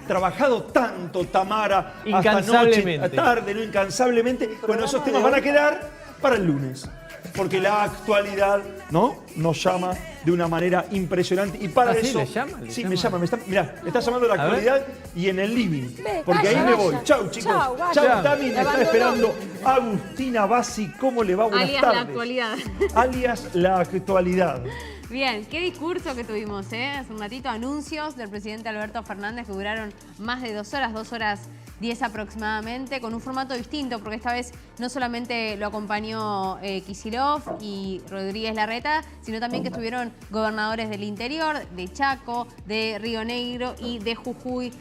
trabajado tanto, Tamara, incansablemente. hasta noche, tarde, no incansablemente. Bueno, esos temas van a quedar para el lunes. Porque la actualidad, ¿no?, nos llama de una manera impresionante. Y para eso. ¿Sí, le llama? Sí, me llama. Mirá, me está llamando la actualidad y en el living. Porque vaya, ahí me voy. vaya. Chau, chicos. Chau, vaya. Chau, Tami. Me está abandonó. esperando Agustina Bassi. ¿Cómo le va? Buenas Alias tardes. la actualidad. Alias la actualidad. Bien, qué discurso que tuvimos, hace un ratito, anuncios del presidente Alberto Fernández que duraron más de 2 horas 10 aproximadamente, con un formato distinto, porque esta vez no solamente lo acompañó Kicillof y Rodríguez Larreta, sino también que estuvieron gobernadores del interior, de Chaco, de Río Negro y de Jujuy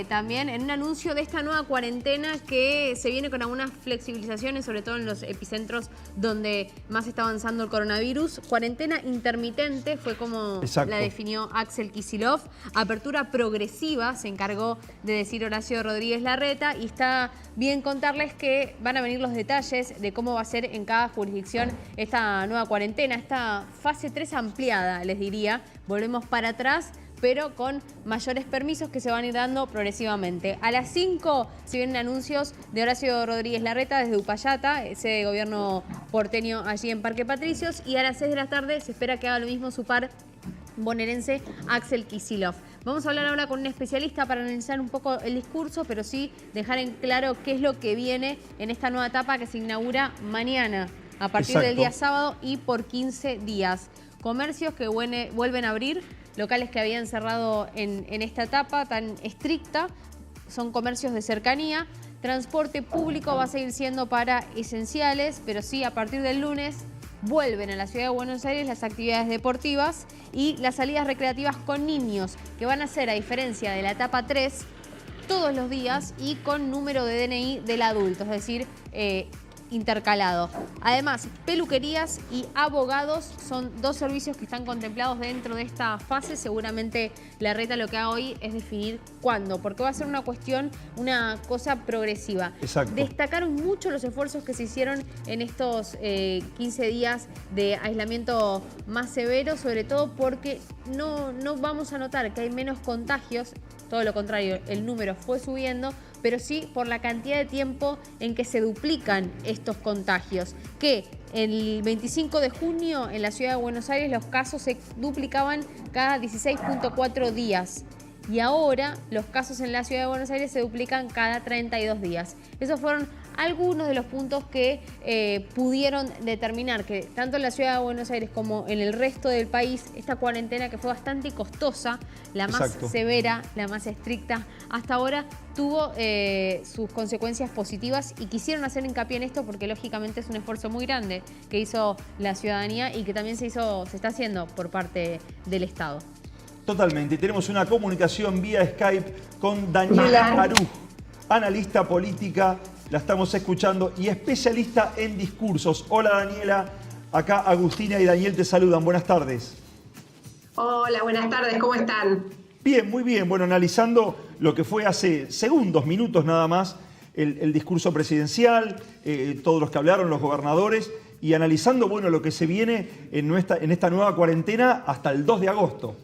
también, en un anuncio de esta nueva cuarentena que se viene con algunas flexibilizaciones, sobre todo en los epicentros donde más está avanzando el coronavirus. Cuarentena intermitente fue como la definió Axel Kicillof. Apertura progresiva, se encargó de decir Horacio Rodríguez Larreta, y está bien contarles que van a venir los detalles de cómo va a ser en cada jurisdicción esta nueva cuarentena, esta fase 3 ampliada, les diría. Volvemos para atrás, pero con mayores permisos que se van a ir dando progresivamente. A las 5 se vienen anuncios de Horacio Rodríguez Larreta desde Uspallata, ese gobierno porteño allí en Parque Patricios, y a las 6 de la tarde se espera que haga lo mismo su par bonaerense Axel Kicillof. Vamos a hablar ahora con un especialista para analizar un poco el discurso, pero sí dejar en claro qué es lo que viene en esta nueva etapa que se inaugura mañana, a partir del día sábado y por 15 días. Comercios que vuelven a abrir, locales que habían cerrado en esta etapa tan estricta, son comercios de cercanía. Transporte público va a seguir siendo para esenciales, pero sí, a partir del lunes vuelven a la ciudad de Buenos Aires las actividades deportivas y las salidas recreativas con niños, que van a ser, a diferencia de la etapa 3, todos los días y con número de DNI del adulto, es decir, intercalado. Además, peluquerías y abogados son 2 servicios que están contemplados dentro de esta fase. Seguramente Larreta lo que haga hoy es definir cuándo, porque va a ser una cosa progresiva. Exacto. Destacaron mucho los esfuerzos que se hicieron en estos 15 días de aislamiento más severo, sobre todo porque no vamos a notar que hay menos contagios, todo lo contrario, el número fue subiendo, pero sí por la cantidad de tiempo en que se duplican estos contagios, que el 25 de junio en la ciudad de Buenos Aires los casos se duplicaban cada 16.4 días. Y ahora los casos en la ciudad de Buenos Aires se duplican cada 32 días. Esos fueron algunos de los puntos que pudieron determinar que tanto en la ciudad de Buenos Aires como en el resto del país, esta cuarentena, que fue bastante costosa, la más severa, la más estricta hasta ahora, tuvo sus consecuencias positivas, y quisieron hacer hincapié en esto porque lógicamente es un esfuerzo muy grande que hizo la ciudadanía y que también se está haciendo por parte del Estado. Totalmente. Tenemos una comunicación vía Skype con Daniela Aruj, analista política, la estamos escuchando, y especialista en discursos. Hola Daniela, acá Agustina y Daniel te saludan. Buenas tardes. Hola, buenas tardes, ¿cómo están? Bien, muy bien. Bueno, analizando lo que fue hace segundos, minutos nada más, el discurso presidencial, todos los que hablaron, los gobernadores, y analizando, bueno, lo que se viene en esta nueva cuarentena hasta el 2 de agosto.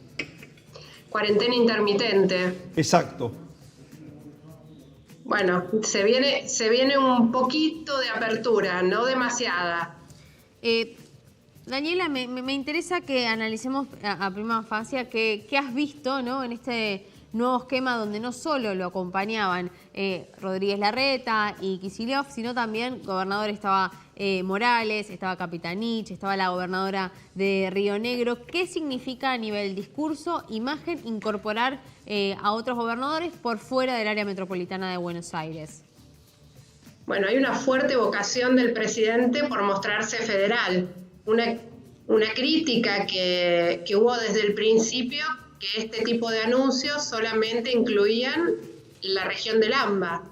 Cuarentena intermitente. Exacto. Bueno, se viene un poquito de apertura, no demasiada. Daniela, me interesa que analicemos a prima facie qué has visto, ¿no?, en este nuevo esquema donde no solo lo acompañaban Rodríguez Larreta y Kicillof, sino también gobernador estaba Morales, estaba Capitanich, estaba la gobernadora de Río Negro. ¿Qué significa a nivel discurso, imagen, incorporar a otros gobernadores por fuera del área metropolitana de Buenos Aires? Bueno, hay una fuerte vocación del presidente por mostrarse federal. Una crítica que hubo desde el principio, que este tipo de anuncios solamente incluían la región del AMBA.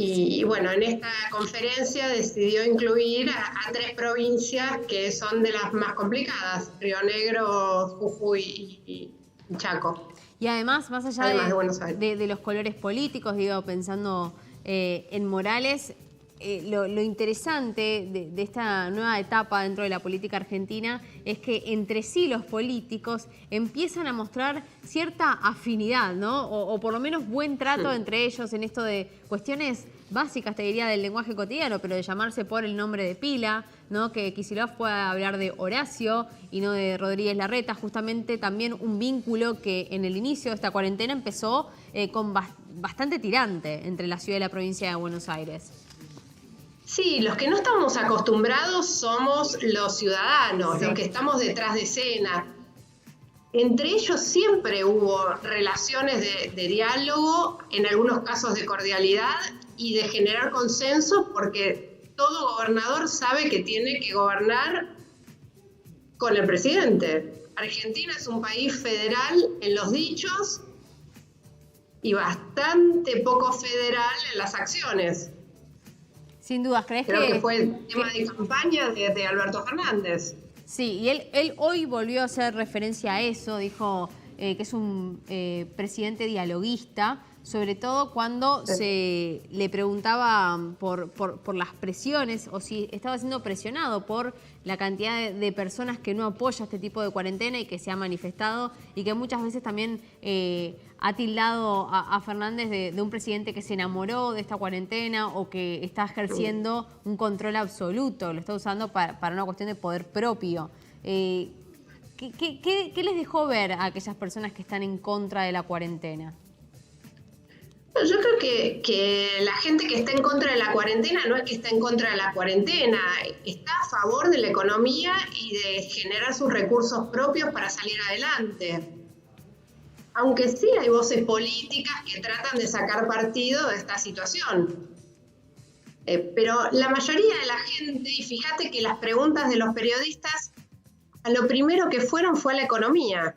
Y bueno, en esta conferencia decidió incluir a 3 provincias que son de las más complicadas: Río Negro, Jujuy y Chaco. Y además, más allá de los colores políticos, digo, pensando en Morales, lo interesante de esta nueva etapa dentro de la política argentina es que entre sí los políticos empiezan a mostrar cierta afinidad, ¿no? O por lo menos buen trato entre ellos en esto de cuestiones básicas, te diría, del lenguaje cotidiano, pero de llamarse por el nombre de pila, ¿no? Que Kicillof pueda hablar de Horacio y no de Rodríguez Larreta, justamente también un vínculo que en el inicio de esta cuarentena empezó con bastante tirante entre la ciudad y la provincia de Buenos Aires. Sí, los que no estamos acostumbrados somos los ciudadanos, los que estamos detrás de escena. Entre ellos siempre hubo relaciones de diálogo, en algunos casos de cordialidad y de generar consenso, porque todo gobernador sabe que tiene que gobernar con el presidente. Argentina es un país federal en los dichos y bastante poco federal en las acciones. Sin dudas, ¿crees Creo que fue el tema de campaña de Alberto Fernández? Sí, y él hoy volvió a hacer referencia a eso, dijo que es un presidente dialoguista, sobre todo cuando se le preguntaba por las presiones o si estaba siendo presionado por la cantidad de personas que no apoya este tipo de cuarentena y que se ha manifestado y que muchas veces también ha tildado a Fernández de un presidente que se enamoró de esta cuarentena o que está ejerciendo un control absoluto, lo está usando para una cuestión de poder propio. ¿Qué les dejó ver a aquellas personas que están en contra de la cuarentena? Yo creo que la gente que está en contra de la cuarentena no es que está en contra de la cuarentena, está a favor de la economía y de generar sus recursos propios para salir adelante. Aunque sí hay voces políticas que tratan de sacar partido de esta situación. Pero la mayoría de la gente, y fíjate que las preguntas de los periodistas, a lo primero que fueron fue a la economía.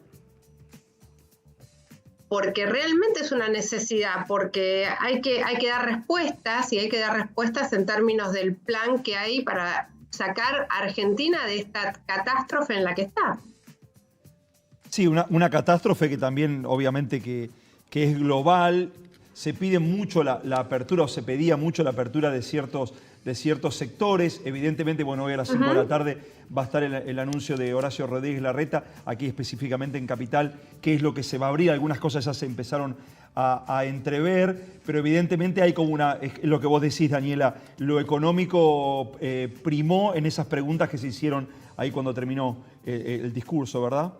Porque realmente es una necesidad, porque hay que dar respuestas, y hay que dar respuestas en términos del plan que hay para sacar a Argentina de esta catástrofe en la que está. Sí, una catástrofe que también obviamente que es global. Se pide mucho la apertura, o se pedía mucho la apertura de ciertos sectores. Evidentemente, bueno, hoy a las 5 de la tarde va a estar el anuncio de Horacio Rodríguez Larreta, aquí específicamente en Capital, qué es lo que se va a abrir. Algunas cosas ya se empezaron a entrever, pero evidentemente hay como lo que vos decís, Daniela, lo económico primó en esas preguntas que se hicieron ahí cuando terminó el discurso, ¿verdad?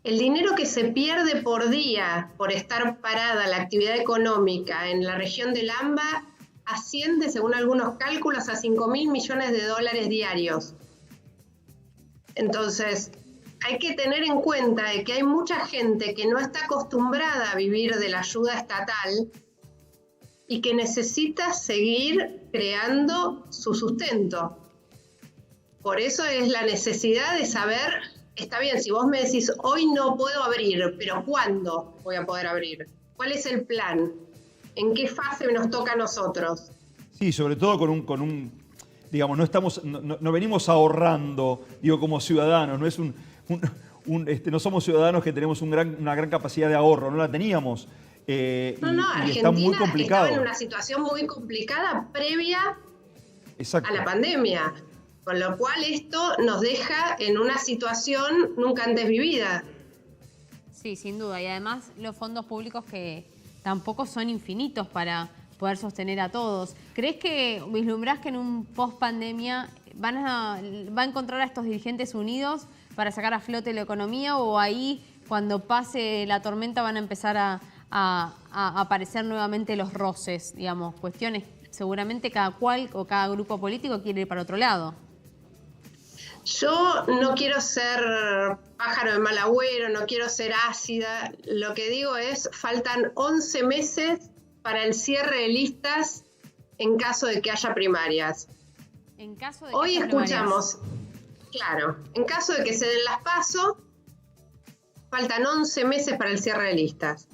El dinero que se pierde por día por estar parada la actividad económica en la región del AMBA asciende, según algunos cálculos, a 5.000 millones de dólares diarios. Entonces, hay que tener en cuenta de que hay mucha gente que no está acostumbrada a vivir de la ayuda estatal y que necesita seguir creando su sustento. Por eso es la necesidad de saber, está bien, si vos me decís, hoy no puedo abrir, pero ¿cuándo voy a poder abrir? ¿Cuál es el plan? ¿En qué fase nos toca a nosotros? Sí, sobre todo con un digamos, no venimos ahorrando, digo, como ciudadanos, no es no somos ciudadanos que tenemos una gran capacidad de ahorro, no la teníamos. Y Argentina está muy complicado. estaba en una situación muy complicada previa Exacto. a la pandemia, con lo cual esto nos deja en una situación nunca antes vivida. Sí, sin duda, y además los fondos públicos que tampoco son infinitos para poder sostener a todos. ¿Crees que vislumbrás que en un post-pandemia va a encontrar a estos dirigentes unidos para sacar a flote la economía, o ahí cuando pase la tormenta van a empezar a aparecer nuevamente los roces, digamos, cuestiones, seguramente cada cual o cada grupo político quiere ir para otro lado? Yo no quiero ser pájaro de mal agüero, no quiero ser ácida. Lo que digo es, faltan 11 meses para el cierre de listas en caso de que haya primarias. En caso de que hoy haya escuchamos, primarias. Claro, en caso de que se den las PASO, faltan 11 meses para el cierre de listas.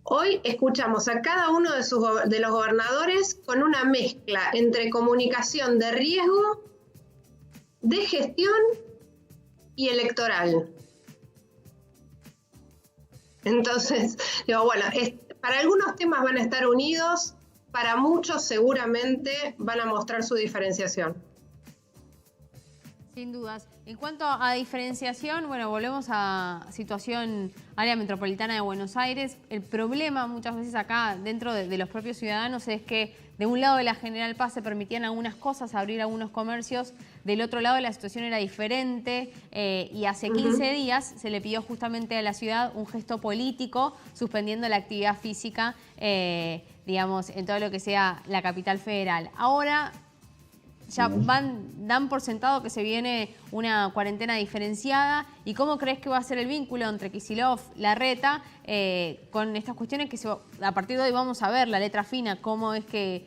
Hoy escuchamos a cada uno de los gobernadores con una mezcla entre comunicación de riesgo, de gestión y electoral. Entonces, digo, bueno, para algunos temas van a estar unidos, para muchos seguramente van a mostrar su diferenciación. Sin dudas. En cuanto a diferenciación, bueno, volvemos a situación área metropolitana de Buenos Aires. El problema muchas veces acá dentro de los propios ciudadanos es que de un lado de la General Paz se permitían algunas cosas, abrir algunos comercios, del otro lado la situación era diferente y hace 15 días se le pidió justamente a la ciudad un gesto político suspendiendo la actividad física, digamos, en todo lo que sea la capital federal. Ahora ya dan por sentado que se viene una cuarentena diferenciada. ¿Y cómo crees que va a ser el vínculo entre Kicillof, Larreta, con estas cuestiones que a partir de hoy vamos a ver la letra fina, cómo es que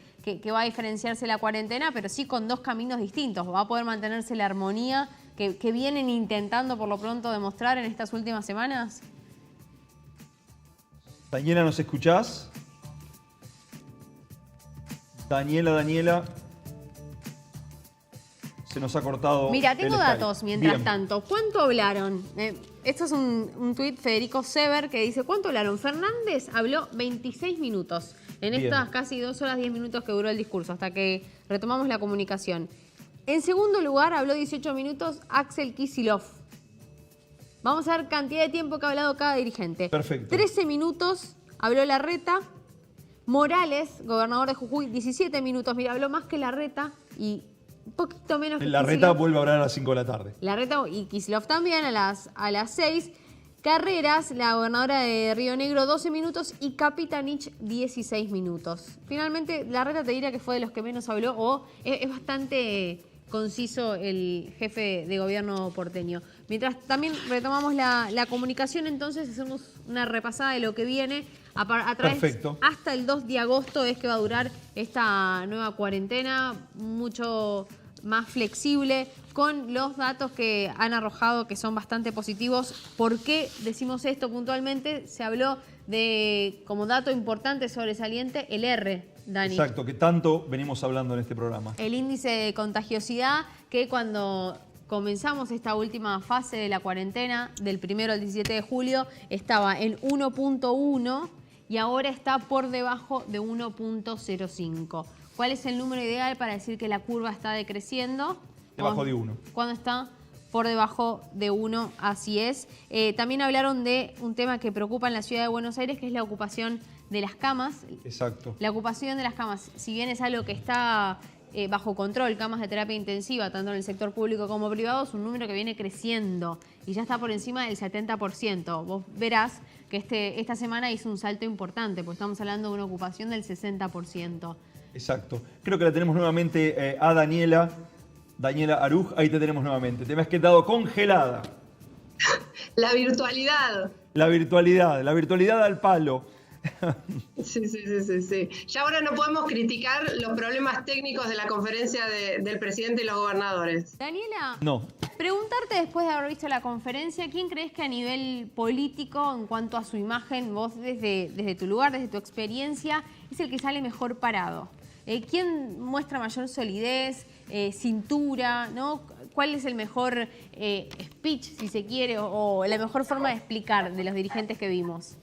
va a diferenciarse la cuarentena, pero sí con dos caminos distintos? ¿Va a poder mantenerse la armonía que vienen intentando por lo pronto demostrar en estas últimas semanas? Daniela, ¿nos escuchás? Daniela. Se nos ha cortado. Mira, tengo el Skype. datos mientras Bien. tanto. ¿Cuánto hablaron? Esto es un tuit Federico Sever que dice, ¿cuánto hablaron? Fernández habló 26 minutos en Bien. estas casi 2 horas 10 minutos que duró el discurso, hasta que retomamos la comunicación. En segundo lugar, habló 18 minutos Axel Kicillof. Vamos a ver cantidad de tiempo que ha hablado cada dirigente. Perfecto. 13 minutos habló Larreta. Morales, gobernador de Jujuy, 17 minutos. Mira, habló más que Larreta y un poquito menos que Larreta Kicillof. vuelve a hablar a las 5 de la tarde. Larreta y Kicillof también a las 6. Carreras, la gobernadora de Río Negro, 12 minutos y Capitanich, 16 minutos. Finalmente, Larreta te diría que fue de los que menos habló o es bastante conciso el jefe de gobierno porteño. Mientras también retomamos la comunicación, entonces hacemos una repasada de lo que viene. A través, Perfecto. hasta el 2 de agosto es que va a durar esta nueva cuarentena, mucho más flexible, con los datos que han arrojado que son bastante positivos. ¿Por qué decimos esto puntualmente? Se habló de, como dato importante sobresaliente, el R, Dani. Exacto, que tanto venimos hablando en este programa. El índice de contagiosidad, que cuando comenzamos esta última fase de la cuarentena, del 1 al 17 de julio, estaba en 1.1 y ahora está por debajo de 1.05. ¿Cuál es el número ideal para decir que la curva está decreciendo? Debajo de 1. Cuando está por debajo de 1, así es. También hablaron de un tema que preocupa en la ciudad de Buenos Aires, que es la ocupación de las camas. Exacto. La ocupación de las camas, si bien es algo que está bajo control, camas de terapia intensiva, tanto en el sector público como privado, es un número que viene creciendo y ya está por encima del 70%. Vos verás que esta semana hizo un salto importante, porque estamos hablando de una ocupación del 60%. Exacto. Creo que la tenemos nuevamente a Daniela Aruj. Ahí te tenemos nuevamente. Te me has quedado congelada. La virtualidad. La virtualidad al palo. Sí. Ya ahora no podemos criticar los problemas técnicos de la conferencia del presidente y los gobernadores. Daniela, No. preguntarte después de haber visto la conferencia, ¿quién crees que a nivel político, en cuanto a su imagen, vos desde tu lugar, desde tu experiencia, es el que sale mejor parado? ¿Quién muestra mayor solidez, cintura, ¿no? ¿Cuál es el mejor speech, si se quiere, o la mejor forma de explicar de los dirigentes que vimos?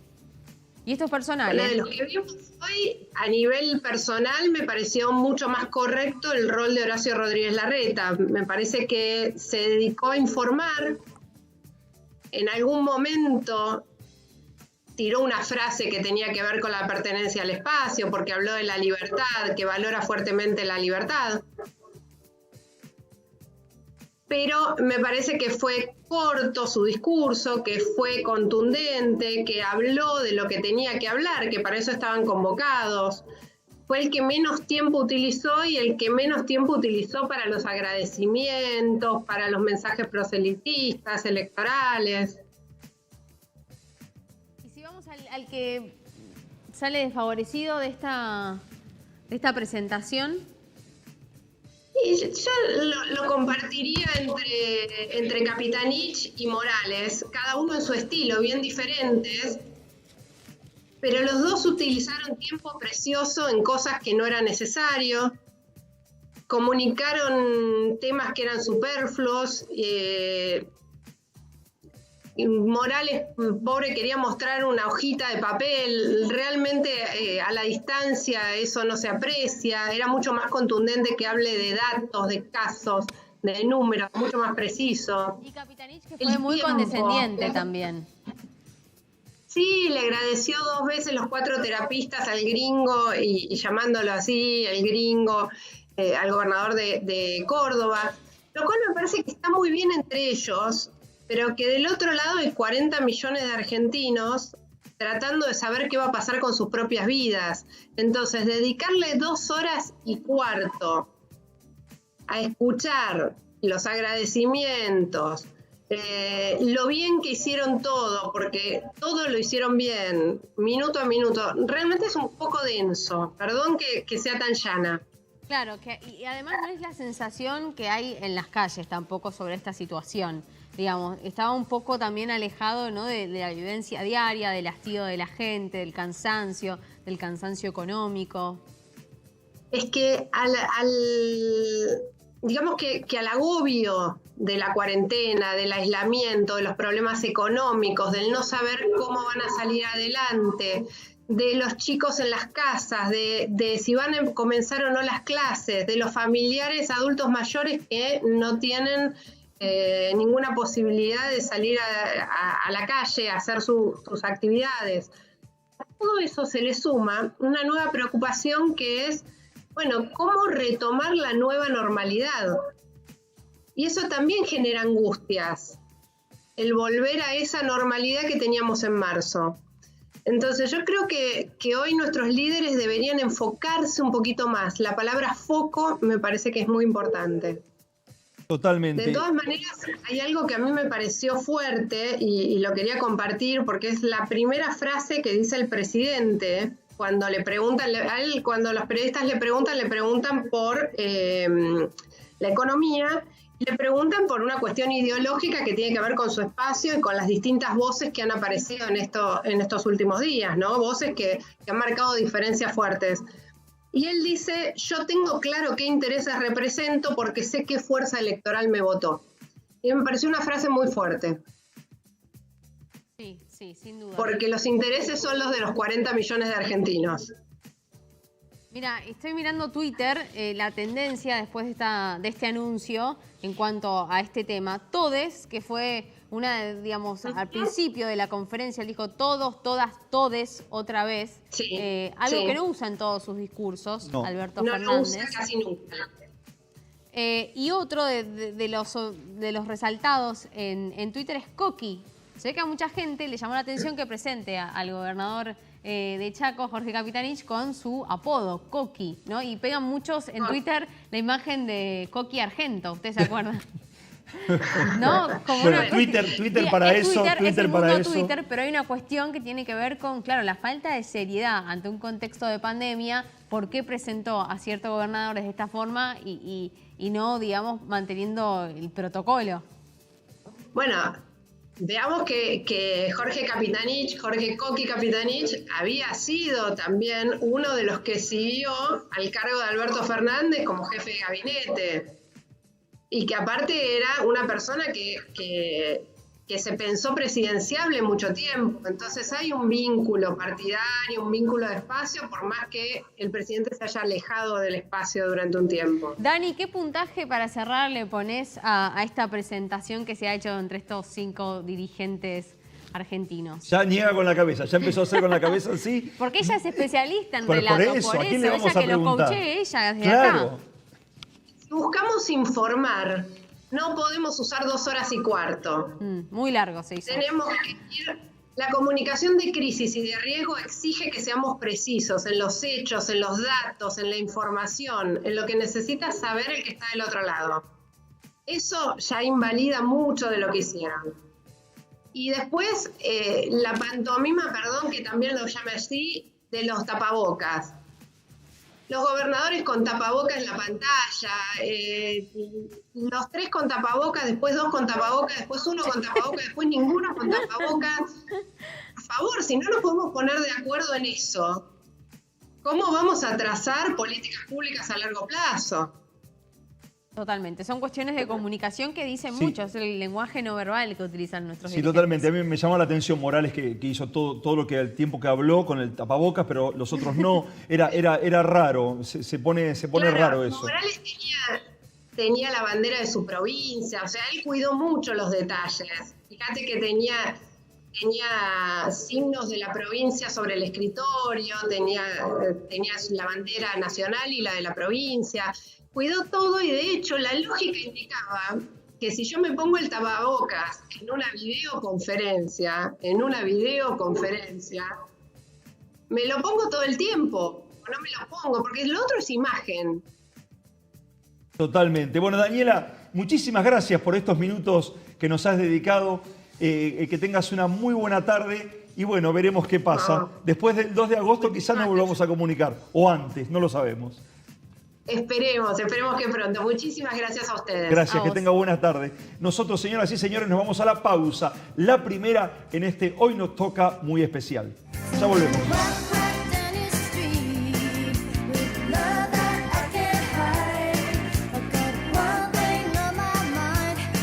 Y esto es personal. Bueno, de los que vimos hoy, a nivel personal, me pareció mucho más correcto el rol de Horacio Rodríguez Larreta. Me parece que se dedicó a informar. En algún momento tiró una frase que tenía que ver con la pertenencia al espacio, porque habló de la libertad, que valora fuertemente la libertad. Pero me parece que fue corto su discurso, que fue contundente, que habló de lo que tenía que hablar, que para eso estaban convocados. Fue el que menos tiempo utilizó y el que menos tiempo utilizó para los agradecimientos, para los mensajes proselitistas, electorales. Y si vamos al que sale desfavorecido de esta presentación. Y yo lo compartiría entre Capitanich y Morales, cada uno en su estilo, bien diferentes, pero los dos utilizaron tiempo precioso en cosas que no era necesario, comunicaron temas que eran superfluos, Morales, pobre, quería mostrar una hojita de papel, realmente a la distancia eso no se aprecia, era mucho más contundente que hable de datos, de casos, de números, mucho más preciso. Y Capitanich, que fue muy condescendiente también. Sí, le agradeció 2 veces los 4 terapistas al gringo y llamándolo así, el gringo, al gobernador de Córdoba, lo cual me parece que está muy bien entre ellos, pero que del otro lado hay 40 millones de argentinos tratando de saber qué va a pasar con sus propias vidas. Entonces, dedicarle 2 horas y cuarto a escuchar los agradecimientos, lo bien que hicieron todo, porque todo lo hicieron bien, minuto a minuto, realmente es un poco denso, perdón que sea tan llana. Claro, y además no es la sensación que hay en las calles tampoco sobre esta situación. Digamos, estaba un poco también alejado, ¿no?, de la vivencia diaria, del hastío de la gente, del cansancio económico. Es que digamos que al agobio de la cuarentena, del aislamiento, de los problemas económicos, del no saber cómo van a salir adelante, de los chicos en las casas, de si van a comenzar o no las clases, de los familiares adultos mayores que no tienen ninguna posibilidad de salir a la calle a hacer sus actividades. A todo eso se le suma una nueva preocupación que es, bueno, ¿cómo retomar la nueva normalidad? Y eso también genera angustias, el volver a esa normalidad que teníamos en marzo. Entonces yo creo que hoy nuestros líderes deberían enfocarse un poquito más. La palabra foco me parece que es muy importante. Totalmente. De todas maneras, hay algo que a mí me pareció fuerte y lo quería compartir porque es la primera frase que dice el presidente cuando le preguntan, cuando los periodistas le preguntan por la economía, le preguntan por una cuestión ideológica que tiene que ver con su espacio y con las distintas voces que han aparecido en estos últimos días, ¿no? Voces que han marcado diferencias fuertes. Y él dice, yo tengo claro qué intereses represento porque sé qué fuerza electoral me votó. Y me pareció una frase muy fuerte. Sí, sin duda. Porque los intereses son los de los 40 millones de argentinos. Mira, estoy mirando Twitter, la tendencia después de este anuncio en cuanto a este tema. Todes, que fue digamos, al principio de la conferencia, él dijo todos, todas, todes, otra vez. Sí, algo que no usa en todos sus discursos, no. Alberto Fernández. No usa casi nunca. Y otro de los resaltados en Twitter es Coqui. Se ve que a mucha gente le llamó la atención que presente al gobernador de Chaco, Jorge Capitanich, con su apodo, Coqui, ¿no? Y pegan muchos en Twitter la imagen de Coqui Argento, ¿ustedes se acuerdan? ¿No? Como bueno, Twitter para eso, Twitter para eso. Twitter, pero hay una cuestión que tiene que ver con, claro, la falta de seriedad ante un contexto de pandemia. ¿Por qué presentó a ciertos gobernadores de esta forma y no, digamos, manteniendo el protocolo? Bueno, veamos que Jorge Coqui Capitanich, había sido también uno de los que siguió al cargo de Alberto Fernández como jefe de gabinete. Y que aparte era una persona que se pensó presidenciable mucho tiempo. Entonces hay un vínculo partidario, un vínculo de espacio, por más que el presidente se haya alejado del espacio durante un tiempo. Dani, ¿qué puntaje para cerrar le pones a esta presentación que se ha hecho entre estos 5 dirigentes argentinos? Ya niega con la cabeza, ya empezó a hacer con la cabeza así. Porque ella es especialista en relato, por eso, ¿a quién le vamos ella a que preguntar? Lo coachee ella desde claro. acá. Buscamos informar, no podemos usar 2 horas y cuarto. Muy largo se hizo. Tenemos que ir. La comunicación de crisis y de riesgo exige que seamos precisos en los hechos, en los datos, en la información, en lo que necesita saber el que está del otro lado. Eso ya invalida mucho de lo que hicieron. Y después, la pantomima, perdón que también lo llame así, de los tapabocas. Los gobernadores con tapabocas en la pantalla, los 3 con tapabocas, después 2 con tapabocas, después 1 con tapabocas, después ninguno con tapabocas. Por favor, si no nos podemos poner de acuerdo en eso, ¿cómo vamos a trazar políticas públicas a largo plazo? Totalmente. Son cuestiones de comunicación que dicen Sí. mucho. Es el lenguaje no verbal que utilizan nuestros Sí, dirigentes. totalmente. A mí me llamó la atención Morales que hizo todo lo que el tiempo que habló con el tapabocas, pero los otros no. Era raro. Se pone Claro, raro eso. Morales tenía la bandera de su provincia, o sea, él cuidó mucho los detalles. Fíjate que tenía signos de la provincia sobre el escritorio, tenía la bandera nacional y la de la provincia. Cuidó todo y de hecho la lógica indicaba que si yo me pongo el tapabocas en una videoconferencia, me lo pongo todo el tiempo, o no me lo pongo, porque lo otro es imagen. Totalmente. Bueno, Daniela, muchísimas gracias por estos minutos que nos has dedicado. Que tengas una muy buena tarde y bueno, veremos qué pasa. No. Después del 2 de agosto quizás nos volvamos a comunicar, o antes, no lo sabemos. Esperemos que pronto. Muchísimas gracias a ustedes. Gracias, A que vos. tenga buena tarde. Nosotros, señoras y señores, nos vamos a la pausa. La primera en este Hoy Nos Toca muy especial. Ya volvemos.